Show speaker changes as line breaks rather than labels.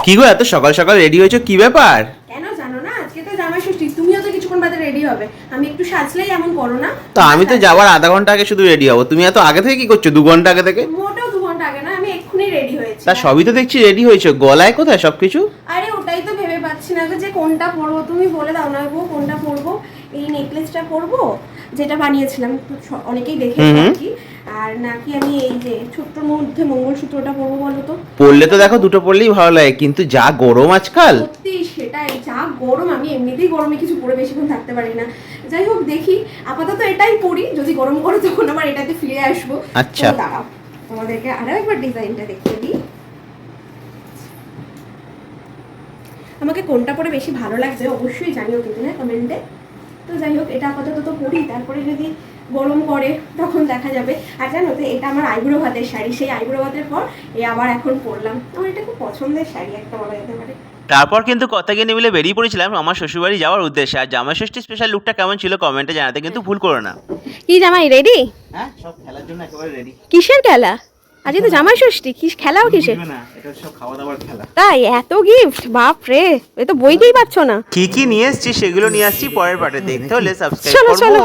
কি গো এত সকাল সকাল রেডি হয়েছো, কি ব্যাপার?
কেন জানো না, আজকে তো জামাই ষষ্ঠী, তুমিও তো কিছুক্ষণ বাদে রেডি হবে। আমি একটু সাজলেই এমন করো না।
তো আমি তো যাওয়ার আধা ঘন্টা আগে শুধু রেডি হবো, তুমি এত আগে থেকে কি করছো? 2 ঘন্টা আগে থেকে?
মোটেও 2 ঘন্টা আগে না, আমি এক্ষুনি রেডি হয়েছি।
তা সবই তো দেখছি রেডি হয়েছো, গলায় কোথায় সবকিছু?
আরে ওটাই তো ভেবে পাচ্ছি না যে কোনটা পরবো। তুমি বলে দাও না গো, কোনটা পরবো। এই নেকলেসটা পরবো যেটা বানিয়েছিলাম, তো অনেকেই দেখেছে আর কি। আর নাকি আমি এই যে ছোট্টর মধ্যে মঙ্গলসূত্রটা পরবো, বলো তো?
পরলে তো দেখো দুটো পরলেই ভালো লাগে, কিন্তু যা গরম আজকাল।
সত্যি সেটাই, যা গরম, আমি এমনিতেই গরমে কিছু পরে বেশিক্ষণ থাকতে পারি না। যাই হোক দেখি, আপাতত এটাই পরি, যদি গরম করে তখন আবার এটাতে ফিরে আসবো।
আচ্ছা।
তো দাঁড়াও, তোমাদেরকে আরো একবার ডিজাইনটা দেখিয়ে দিই। আমাকে কোনটা পরে বেশি ভালো লাগবে অবশ্যই জানিও কিন্তু না কমেন্টে। তো যাই হোক, এটা আপাতত তো পরি, তারপরে যদি গরম করে তখন দেখা যাবে। আর জানো তো, এটা আমার আইবুড়ো ভাতের শাড়ি, সেই আইবুড়ো ভাতের পর আবার এখন পরলাম। আমার এটা খুব পছন্দের শাড়ি একটা, বলা যেতে পারে।
তারপর কিন্তু কথা কিনে মিলে বেরিয়ে পড়েছিলাম আমার শ্বশুরবাড়ি যাওয়ার উদ্দেশ্যে। আর জামাই ষষ্ঠী স্পেশাল লুকটা কেমন ছিল কমেন্টে জানাতে কিন্তু ভুল করো না।
কি জামাই রেডি?
হ্যাঁ, সব খেলার জন্য একেবারে রেডি।
কিসের খেলা? আজকে তো জামাই ষষ্ঠী, কি খেলাও কিসের?
না, এটা সব খাওয়া দাওয়ার খেলা।
তাই এত গিফট, বাপ রে, এ তো বইতেই পাচ্ছ না।
কি কি নিয়ে এসেছি সেগুলো নিয়ে আসছি পরের পার্টে, দেখতে হলে সাবস্ক্রাইব
চলো,
করো।
চলো।